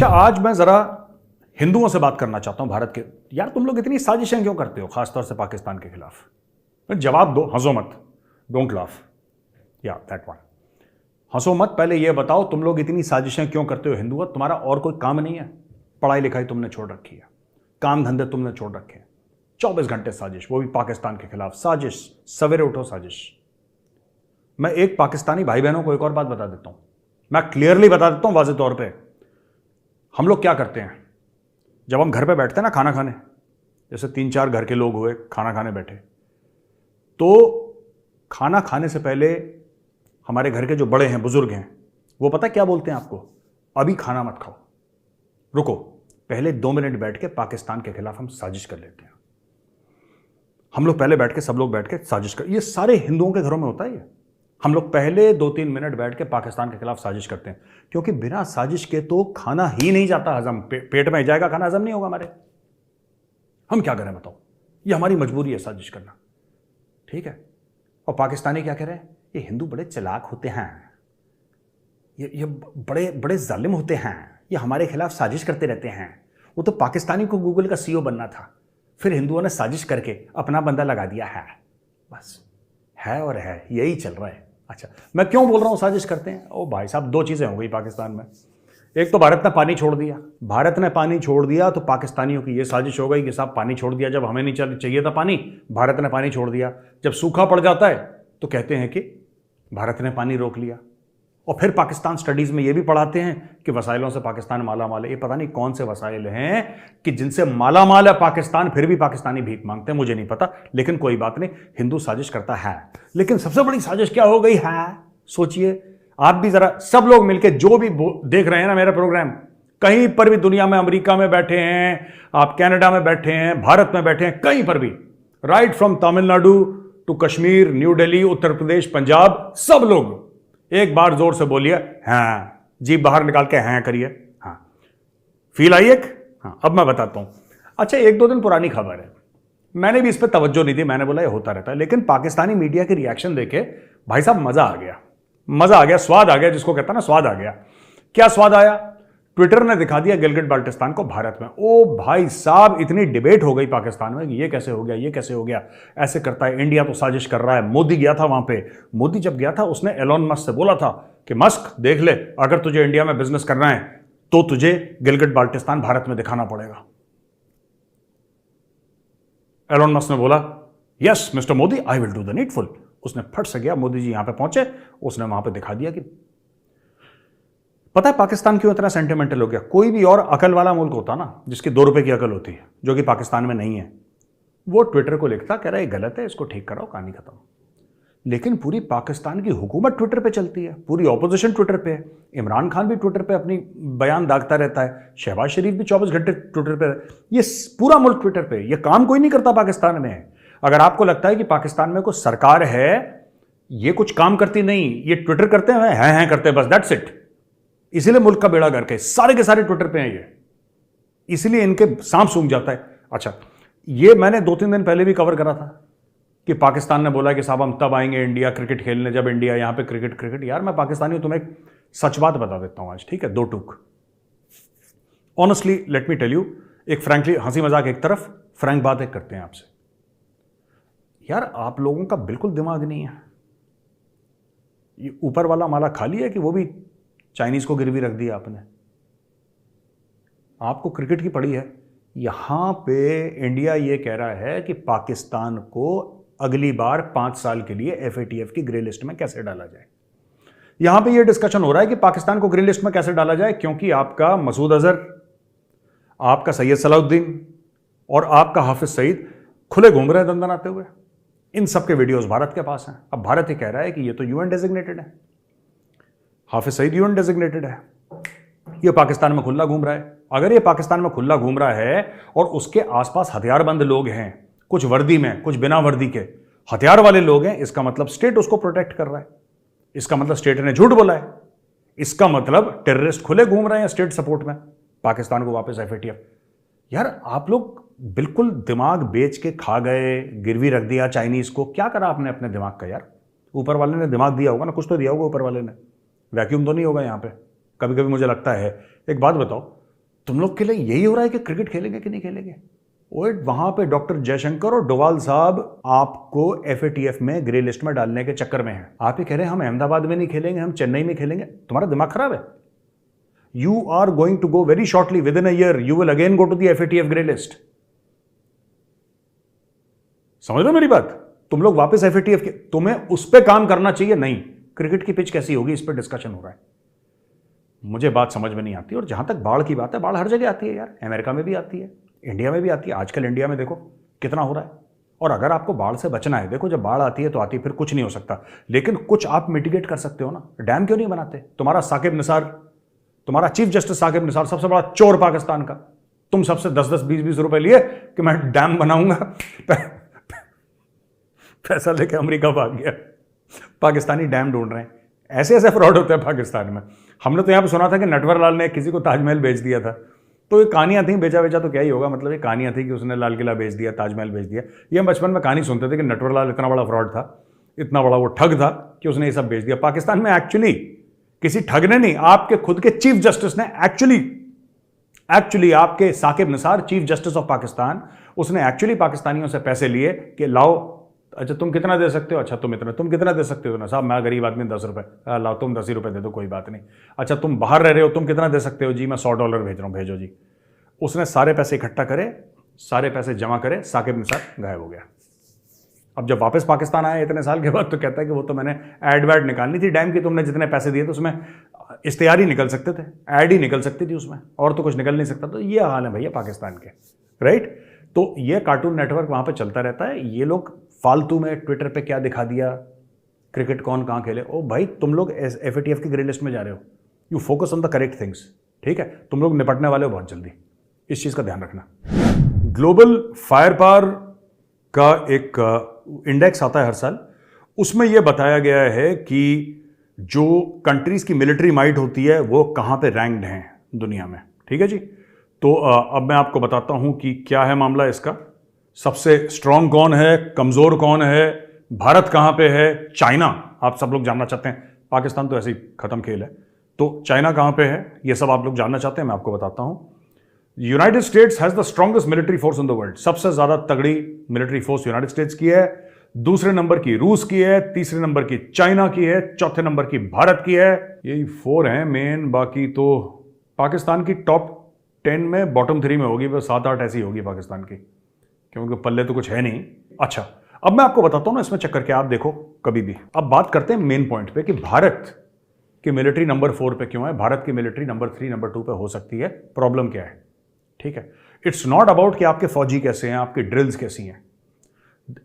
अच्छा, आज मैं जरा हिंदुओं से बात करना चाहता हूं भारत के। यार तुम लोग इतनी साजिशें क्यों करते हो, खासतौर से पाकिस्तान के खिलाफ? जवाब दो, हंसो मत, डोंट लाफ, या दैट वन। हंसो मत, पहले यह बताओ तुम लोग इतनी साजिशें क्यों करते हो हिंदुओं? तुम्हारा और कोई काम नहीं है? पढ़ाई लिखाई तुमने छोड़ रखी है, काम धंधे तुमने छोड़ रखे हैं, 24 घंटे साजिश, वो भी पाकिस्तान के खिलाफ साजिश, सवेरे उठो साजिश। मैं एक पाकिस्तानी भाई बहनों को एक और बात बता देता हूं, मैं क्लियरली बता देता हूं वाज़ेह तौर पे। हम लोग क्या करते हैं, जब हम घर पे बैठते हैं ना खाना खाने, जैसे 3-4 घर के लोग हुए खाना खाने बैठे, तो खाना खाने से पहले हमारे घर के जो बड़े हैं, बुजुर्ग हैं, वो पता क्या बोलते हैं आपको? अभी खाना मत खाओ, रुको, पहले 2 मिनट बैठ के पाकिस्तान के खिलाफ हम साजिश कर लेते हैं। हम लोग पहले बैठ के, सब लोग बैठ के साजिश कर, ये सारे हिंदुओं के घरों में होता है ये। हम लोग पहले 2-3 मिनट बैठ के पाकिस्तान के खिलाफ साजिश करते हैं, क्योंकि बिना साजिश के तो खाना ही नहीं जाता हजम, पेट में जाएगा खाना, हजम नहीं होगा हमारे। हम क्या करें बताओ, ये हमारी मजबूरी है साजिश करना, ठीक है। और पाकिस्तानी क्या कह रहे हैं, ये हिंदू बड़े चालाक होते हैं, ये बड़े बड़े जालिम होते हैं, ये हमारे खिलाफ साजिश करते रहते हैं। वो तो पाकिस्तानी को गूगल का सीईओ बनना था, फिर हिंदुओं ने साजिश करके अपना बंदा लगा दिया है, बस है और है, यही चल रहा है। अच्छा, मैं क्यों बोल रहा हूं साजिश करते हैं? ओ भाई साहब, 2 चीजें हो गई पाकिस्तान में। एक तो भारत ने पानी छोड़ दिया, भारत ने पानी छोड़ दिया तो पाकिस्तानियों की ये साजिश हो गई कि साहब पानी छोड़ दिया, जब हमें नहीं चाहिए था पानी, भारत ने पानी छोड़ दिया। जब सूखा पड़ जाता है तो कहते हैं कि भारत ने पानी रोक लिया। और फिर पाकिस्तान स्टडीज में ये भी पढ़ाते हैं कि वसाइलों से पाकिस्तान माला माल है। ये पता नहीं कौन से वसाइल हैं कि जिनसे माला माल है पाकिस्तान, फिर भी पाकिस्तानी भीख मांगते हैं, मुझे नहीं पता, लेकिन कोई बात नहीं, हिंदू साजिश करता है। लेकिन सबसे बड़ी साजिश क्या हो गई है, सोचिए आप भी जरा, सब लोग मिलकर, जो भी देख रहे हैं ना मेरा प्रोग्राम, कहीं पर भी दुनिया में, अमेरिका में बैठे हैं आप, कनाडा में बैठे हैं, भारत में बैठे हैं, कहीं पर भी, right from Tamil Nadu to Kashmir, New Delhi, Uttar Pradesh, Punjab, सब लोग एक बार जोर से बोलिए हाँ, जीभ बाहर निकाल के हाँ करिए, हाँ, फील आई एक? हाँ, अब मैं बताता हूं। अच्छा, 1-2 दिन पुरानी खबर है, मैंने भी इस पर तवज्जो नहीं दी, मैंने बोला ये होता रहता है, लेकिन पाकिस्तानी मीडिया के रिएक्शन देखे भाई साहब मजा आ गया, मजा आ गया, स्वाद आ गया, जिसको कहता है ना स्वाद आ गया। क्या स्वाद आया? ट्विटर ने दिखा दिया गिलगिट बाल्टिस्तान को भारत में। ओ भाई साहब, इतनी डिबेट हो गई पाकिस्तान में कि ये कैसे हो गया, ये कैसे हो गया, ऐसे करता है, इंडिया तो साजिश कर रहा है। मोदी गया था वहां पे, मोदी जब गया था उसने एलोन मस्क से बोला था कि मस्क देख ले, अगर तुझे इंडिया में बिजनेस करना है तो तुझे गिलगिट बाल्टिस्तान भारत में दिखाना पड़ेगा। एलोन मस्क ने बोला yes mister Modi, I will do the needful. उसने फट से गया, मोदी जी यहां पे पहुंचे, उसने वहां पे दिखा दिया कि पता है पाकिस्तान क्यों इतना सेंटिमेंटल हो गया? कोई भी और अकल वाला मुल्क होता ना, जिसकी 2 रुपए की अकल होती है, जो कि पाकिस्तान में नहीं है, वो ट्विटर को लिखता, कह रहा है गलत है, इसको ठीक कराओ, कहानी खत्म। लेकिन पूरी पाकिस्तान की हुकूमत ट्विटर पे चलती है, पूरी ऑपोजिशन ट्विटर पे है, इमरान खान भी ट्विटर पे अपनी बयान दागता रहता है, शहबाज शरीफ भी 24 घंटे ट्विटर पे, ये पूरा मुल्क ट्विटर पे। ये काम कोई नहीं करता पाकिस्तान में। अगर आपको लगता है कि पाकिस्तान में कोई सरकार है, ये कुछ काम करती नहीं, ये ट्विटर करते हैं करते हैं, बस दैट्स इट। इसीलिए मुल्क का बेड़ा गर्क है, सारे के सारे ट्विटर पे हैं ये, इसीलिए इनके सांप सूंघ जाता है। अच्छा, ये मैंने 2-3 दिन पहले भी कवर करा था कि पाकिस्तान ने बोला कि साहब हम तब आएंगे इंडिया क्रिकेट खेलने जब इंडिया यहां पे क्रिकेट। यार मैं पाकिस्तानी हूं, तुम्हें एक सच बात बता देता हूं आज, ठीक है, 2 टूक। Honestly let me tell you, एक फ्रैंकली, हंसी मजाक एक तरफ, फ्रैंक बात एक करते हैं आपसे। यार आप लोगों का बिल्कुल दिमाग नहीं है। ये ऊपर वाला माला खाली है कि वो भी चाइनीज को गिरवी रख दिया आपने? आपको क्रिकेट की पड़ी है। यहां पे इंडिया ये कह रहा है कि पाकिस्तान को अगली बार 5 साल के लिए FATF की ग्रे लिस्ट में कैसे डाला जाए। यहां पे ये डिस्कशन हो रहा है कि पाकिस्तान को ग्रे लिस्ट में कैसे डाला जाए, क्योंकि आपका मसूद अजहर, आपका सैयद सलाउद्दीन और आपका हाफिज सईद खुले घूम रहे हैं दंदनाते हुए। इन सब के वीडियोस भारत के पास हैं। अब भारत ही कह रहा है कि ये तो UN डेजिग्नेटेड है, हाफिज सईद UN डेजिग्नेटेड है, ये पाकिस्तान में खुला घूम रहा है। अगर ये पाकिस्तान में खुला घूम रहा है और उसके आसपास हथियारबंद लोग हैं, कुछ वर्दी में, कुछ बिना वर्दी के हथियार वाले लोग हैं, इसका मतलब स्टेट उसको प्रोटेक्ट कर रहा है, इसका मतलब स्टेट ने झूठ बोला है, इसका मतलब टेररिस्ट खुले घूम रहे हैं स्टेट सपोर्ट में, पाकिस्तान को वापस FATF। यार आप लोग बिल्कुल दिमाग बेच के खा गए, गिरवी रख दिया चाइनीज को। क्या करा आपने अपने दिमाग का यार? ऊपर वाले ने दिमाग दिया होगा ना, कुछ तो दिया होगा ऊपर वाले ने, वैक्यूम तो नहीं होगा यहाँ पे। कभी कभी मुझे लगता है, एक बात बताओ, तुम लोग के लिए यही हो रहा है कि क्रिकेट खेलेंगे कि नहीं खेलेंगे? ओए वहां पे डॉक्टर जयशंकर और डोवाल साहब आपको एफएटीएफ में ग्रे लिस्ट में डालने के चक्कर में हैं। आप ही कह रहे हैं हम अहमदाबाद में नहीं खेलेंगे, हम चेन्नई में खेलेंगे। तुम्हारा दिमाग खराब है? You are going to go very shortly, within a year you will again go to the FATF grey list. समझ रहे हो मेरी बात? तुम लोग वापस एफएटीएफ के, तुम्हें उस पर काम करना चाहिए। नहीं, क्रिकेट की पिच कैसी होगी इस पर डिस्कशन हो रहा है। मुझे बात समझ में नहीं आती। और जहां तक बाढ़ की बात है, बाढ़ हर जगह आती है यार, अमेरिका में भी आती है, इंडिया में भी आती है। आजकल इंडिया में देखो कितना हो रहा है। और अगर आपको बाढ़ से बचना है, देखो जब बाढ़ आती है तो आती है, फिर कुछ नहीं हो सकता, लेकिन कुछ आप मिटिगेट कर सकते हो ना। डैम क्यों नहीं बनाते? तुम्हारा साकिब निसार, तुम्हारा चीफ जस्टिस साकिब निसार सबसे बड़ा चोर पाकिस्तान का। तुम सबसे 10-10, 20-20 रुपए लिए कि मैं डैम बनाऊंगा, पैसा लेके अमेरिका भाग गया। पाकिस्तानी डैम ढूंढ रहे हैं। ऐसे ऐसे फ्रॉड होते हैं पाकिस्तान में। हमने तो यहाँ पे सुना था कि नटवरलाल ने किसी को ताजमहल बेच दिया था। तो ये कहानियां थी, बेचा बेचा तो क्या ही होगा, मतलब ये कहानियां थी कि उसने लाल किला बेच दिया, ताजमहल बेच दिया। ये हम बचपन में कहानी सुनते थे कि नटवरलाल इतना बड़ा फ्रॉड था, इतना बड़ा वो ठग था कि उसने ये सब बेच दिया। पाकिस्तान में एक्चुअली किसी ठग ने नहीं, आपके खुद के चीफ जस्टिस ने एक्चुअली आपके Saqib Nisar, chief justice of Pakistan, उसने एक्चुअली पाकिस्तानियों से पैसे लिए कि लाओ, अच्छा तुम कितना दे सकते हो, अच्छा तुम इतना, तुम कितना दे सकते हो ना साहब, मैं गरीब आदमी 10 रुपए, लाओ तुम 10 ही रुपए दे दो, कोई बात नहीं। अच्छा तुम बाहर रह रहे हो, तुम कितना दे सकते हो जी, मैं $100 भेज रहा हूँ, भेजो जी। उसने सारे पैसे इकट्ठा करे, सारे पैसे जमा करे, साकिब निसार गायब हो गया। अब जब वापस पाकिस्तान आया इतने साल के बाद, तो कहता है कि वो तो मैंने एड वैड निकालनी थी डैम की, तुमने जितने पैसे दिए थे उसमें इश्तेहार ही निकल सकते थे, एड ही निकल सकती थी उसमें, और तो कुछ निकल नहीं सकता। तो ये हाल है भैया पाकिस्तान के, राइट। तो ये कार्टून नेटवर्क वहां पे चलता रहता है। ये लोग फालतू में ट्विटर पे क्या दिखा दिया, क्रिकेट कौन कहां खेले, ओ भाई तुम लोग एफएटीएफ की ग्रे लिस्ट में जा रहे हो। You focus on the correct things, ठीक है। तुम लोग निपटने वाले हो बहुत जल्दी, इस चीज का ध्यान रखना। ग्लोबल फायर पावर का एक इंडेक्स आता है हर साल, उसमें यह बताया गया है कि जो कंट्रीज की मिलिट्री माइट होती है वो कहां पे रैंक्ड हैं दुनिया में, ठीक है जी। तो अब मैं आपको बताता हूं कि क्या है मामला इसका। सबसे स्ट्रांग कौन है, कमजोर कौन है, भारत कहां पे है, चाइना, आप सब लोग जानना चाहते हैं। पाकिस्तान तो ऐसे ही खत्म खेल है, तो चाइना कहां पे है, ये सब आप लोग जानना चाहते हैं, मैं आपको बताता हूं। United states has the strongest military force in the world. सबसे ज्यादा तगड़ी मिलिट्री फोर्स यूनाइटेड स्टेट्स की है, दूसरे नंबर की रूस की है, तीसरे नंबर की चाइना की है, चौथे नंबर की भारत की है। यही 4 हैं मेन, बाकी तो पाकिस्तान की टॉप 10 में, बॉटम 3 में होगी, बस 7-8 ऐसी होगी पाकिस्तान की, क्योंकि पल्ले तो कुछ है नहीं। अच्छा अब मैं आपको बताता हूं ना इसमें चक्कर क्या, आप देखो कभी भी। अब बात करते हैं मेन पॉइंट पे कि भारत की मिलिट्री नंबर 4 पे क्यों है, भारत की मिलिट्री नंबर 3, नंबर 2 पे हो सकती है, प्रॉब्लम क्या है, ठीक है। इट्स नॉट अबाउट कि आपके फौजी कैसे हैं, आपकी ड्रिल्स कैसी हैं।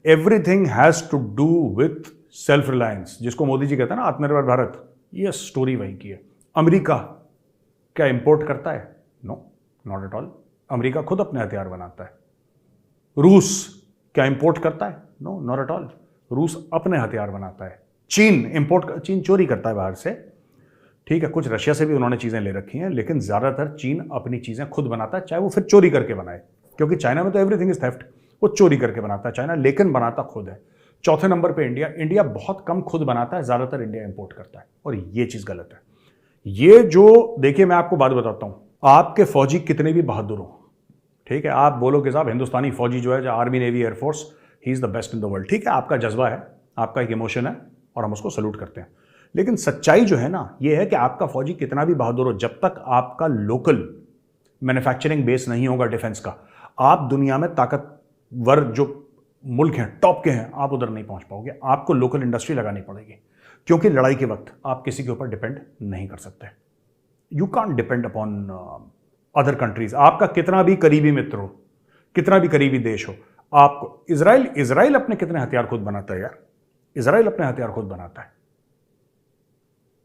Everything has to do with self reliance, जिसको मोदी जी कहते हैं ना आत्मनिर्भर भारत। ये स्टोरी वही की है। अमेरिका क्या इंपोर्ट करता है? No, not at all. America खुद अपने हथियार बनाता है। रूस क्या इंपोर्ट करता है? No, not at all. रूस अपने हथियार बनाता है। चीन चोरी करता है बाहर से, ठीक है। कुछ रशिया से भी उन्होंने चीजें ले रखी हैं, लेकिन ज्यादातर चीन अपनी चीजें खुद बनाता है, चाहे वो फिर चोरी करके बनाए, क्योंकि चाइना में तो एवरीथिंग इज थेफ्ट। वो चोरी करके बनाता है चाइना, लेकिन बनाता खुद है। चौथे नंबर पे इंडिया बहुत कम खुद बनाता है, ज्यादातर इंडिया इंपोर्ट करता है, और ये चीज गलत है। ये जो देखिए, मैं आपको बात बताता हूं, आपके फौजी कितने भी बहादुर हो, ठीक है, आप बोलो कि साहब हिंदुस्तानी फौजी जो है, जो army navy air force, he is the best in the world, ठीक है, आपका जज्बा है, आपका एक इमोशन है, और हम उसको सल्यूट करते हैं। लेकिन सच्चाई जो है ना, ये है कि आपका फौजी कितना भी बहादुर हो, जब तक आपका लोकल मैन्युफैक्चरिंग बेस नहीं होगा डिफेंस का, आप दुनिया में ताकतवर जो मुल्क हैं, टॉप के हैं, आप उधर नहीं पहुंच पाओगे। आपको लोकल इंडस्ट्री लगानी पड़ेगी, क्योंकि लड़ाई के वक्त आप किसी के ऊपर डिपेंड नहीं कर सकते। You can't depend upon other countries. आपका कितना भी करीबी मित्र हो, कितना भी करीबी देश हो, आपको इजराइल अपने कितने हथियार खुद बनाता है यार, इजराइल अपने हथियार खुद बनाता है,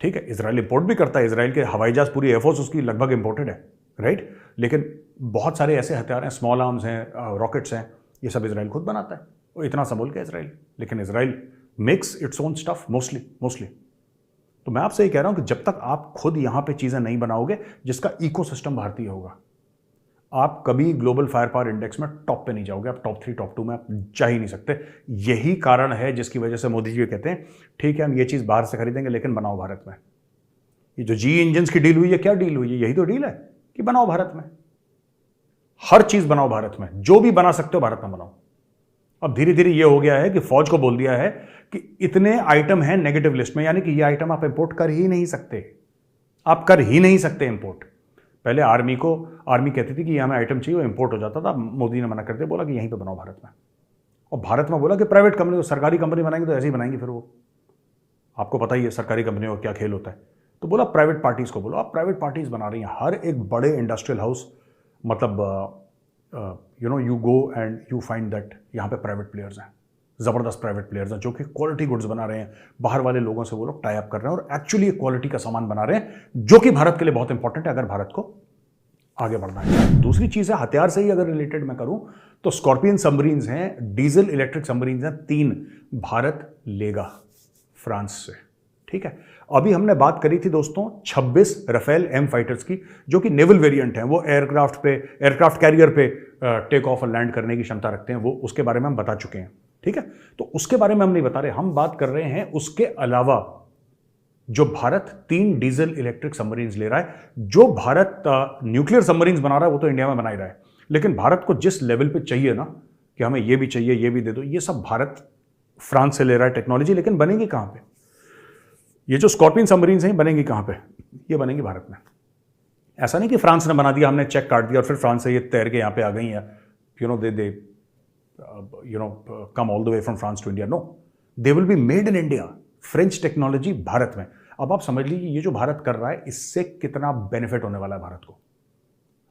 ठीक है। इजराइल इंपोर्ट भी करता है, इजराइल के हवाई जहाज, पूरी एयरफोर्स उसकी लगभग इंपोर्टेड है, राइट। लेकिन बहुत सारे ऐसे हथियार हैं, स्मॉल आर्म्स हैं, रॉकेट्स हैं, ये सब इजराइल खुद बनाता है। वो इतना सा बोल के इजराइल, लेकिन Israel makes its own stuff mostly. तो मैं आपसे ये कह रहा हूं कि जब तक आप खुद यहां पे चीजें नहीं बनाओगे, जिसका इकोसिस्टम भारतीय होगा, आप कभी ग्लोबल फायर पावर इंडेक्स में टॉप पे नहीं जाओगे। आप टॉप 3 टॉप 2 में आप जा ही नहीं सकते। यही कारण है जिसकी वजह से मोदी जी कहते हैं ठीक है हम ये चीज बाहर से खरीदेंगे, लेकिन बनाओ भारत में। ये जो जी इंजन की डील हुई है, क्या डील हुई है? यही तो डील है कि बनाओ भारत में, हर चीज बनाओ भारत में, जो भी बना सकते हो भारत में बनाओ। अब धीरे धीरे ये हो गया है कि फौज को बोल दिया है कि इतने आइटम हैं नेगेटिव लिस्ट में, यानी कि ये आइटम आप इंपोर्ट कर ही नहीं सकते, आप कर ही नहीं सकते इंपोर्ट। पहले आर्मी कहती थी कि ये हमें आइटम चाहिए, वो इंपोर्ट हो जाता था। मोदी ने मना कर दिया, बोला कि यहीं पे बनाओ भारत में। और भारत में बोला कि प्राइवेट कंपनी, सरकारी कंपनी बनाएंगे तो ऐसे ही बनाएंगे, फिर वो आपको पता ही है सरकारी कंपनियों का क्या खेल होता है। तो बोला प्राइवेट पार्टीज को बोलो, आप प्राइवेट पार्टीज बना रही हैं। हर एक बड़े इंडस्ट्रियल हाउस, मतलब you go and you find that यहाँ पे प्राइवेट प्लेयर्स हैं, ज़बरदस्त प्राइवेट प्लेयर्स हैं जो कि क्वालिटी गुड्स बना रहे हैं। बाहर वाले लोगों से वो लोग टाई अप कर रहे हैं और एक्चुअली क्वालिटी का सामान बना रहे हैं, जो कि भारत के लिए बहुत इंपॉर्टेंट है अगर भारत को आगे बढ़ना है। दूसरी चीज़ है, हथियार से ही अगर रिलेटेड मैं करूं तो स्कॉर्पियन सबमरीन्स हैं, डीजल इलेक्ट्रिक सबमरीन्स हैं, 3 भारत लेगा फ्रांस से। ठीक है, अभी हमने बात करी थी दोस्तों 26 राफेल एम फाइटर्स की, जो कि नेवल वेरिएंट हैं, वो एयरक्राफ्ट कैरियर पे टेक ऑफ और लैंड करने की क्षमता रखते हैं, वो उसके बारे में हम बता चुके हैं। ठीक है, तो उसके बारे में हम नहीं बता रहे, हम बात कर रहे हैं उसके अलावा जो भारत 3 डीजल इलेक्ट्रिक सबमरीन्स ले रहा है। जो भारत न्यूक्लियर सबमरीन्स बना रहा है वो तो इंडिया में बना ही रहा है, लेकिन भारत को जिस लेवल पे चाहिए ना कि हमें ये भी चाहिए, ये भी दे दो, ये सब भारत फ्रांस से ले रहा है टेक्नोलॉजी। लेकिन बनेगी कहां पे? ये जो स्कॉर्पियन सबमरीन्स हैं बनेंगी कहां पे? ये बनेंगी भारत में। ऐसा नहीं कि फ्रांस ने बना दिया, हमने चेक काट दिया और फिर फ्रांस से ये तैर के यहां पे आ गई हैं, come all the way from France to India. No, they will be made in India, French technology Bharat में। अब आप समझ लीजिए ये जो भारत कर रहा है, इससे कितना बेनिफिट होने वाला है भारत को।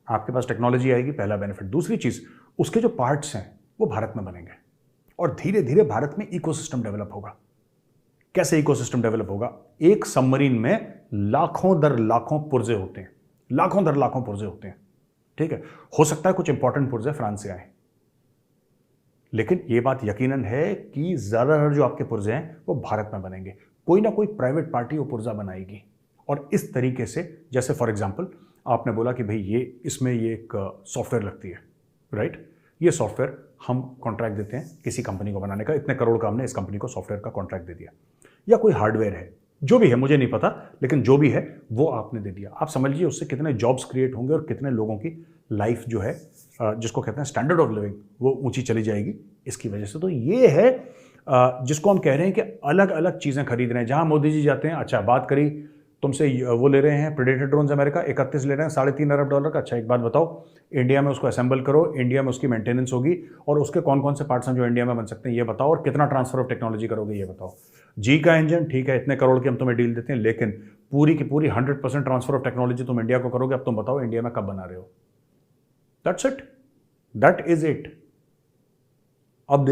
आपके पास टेक्नोलॉजी आएगी, पहला बेनिफिट। दूसरी चीज, उसके जो पार्ट्स हैं वो भारत में बनेंगे और धीरे धीरे भारत में इकोसिस्टम डेवलप होगा। कैसे इकोसिस्टम डेवलप होगा? एक सबमरीन में लाखों दर लाखों पुर्जे होते हैं, लाखों दर लाखों पुर्जे होते हैं। ठीक है, हो सकता है कुछ इंपॉर्टेंट पुर्जे फ्रांस से आए, लेकिन यह बात यकीनन है कि ज्यादातर जो आपके पुर्जे हैं वो भारत में बनेंगे। कोई ना कोई प्राइवेट पार्टी वो पुर्जा बनाएगी और इस तरीके से, जैसे फॉर एग्जांपल आपने बोला कि भाई ये इसमें ये एक सॉफ्टवेयर लगती है, राइट? ये सॉफ्टवेयर हम कॉन्ट्रैक्ट देते हैं किसी कंपनी को बनाने का, इतने करोड़ का हमने इस कंपनी को सॉफ्टवेयर का कॉन्ट्रैक्ट दे दिया, या कोई हार्डवेयर है, जो भी है मुझे नहीं पता, लेकिन जो भी है वो आपने दे दिया। आप समझ लीजिए उससे कितने जॉब्स क्रिएट होंगे और कितने लोगों की लाइफ जो है, जिसको कहते हैं स्टैंडर्ड ऑफ लिविंग, वो ऊंची चली जाएगी इसकी वजह से। तो ये है जिसको हम कह रहे हैं कि अलग अलग चीज़ें खरीद रहे हैं। जहां मोदी जी जाते हैं, अच्छा बात करी तुमसे, वो ले रहे हैं प्रेडेटर ड्रोन्स अमेरिका 31 ले रहे हैं, $3.5 अरब का। अच्छा एक बात बताओ, इंडिया में उसको असेंबल करो, इंडिया में उसकी मेंटेनेंस होगी, और उसके कौन कौन से पार्ट्स हैं जो इंडिया में बन सकते हैं ये बताओ, और कितना ट्रांसफर ऑफ टेक्नोलॉजी करोगे ये बताओ। जी का इंजन ठीक है, इतने करोड़ की हम तुम्हें डील देते हैं, लेकिन पूरी की पूरी 100% ट्रांसफर ऑफ टेक्नोलॉजी तुम इंडिया को करोगे। अब तुम बताओ इंडिया में कब बना रहे हो? That's it, that is it.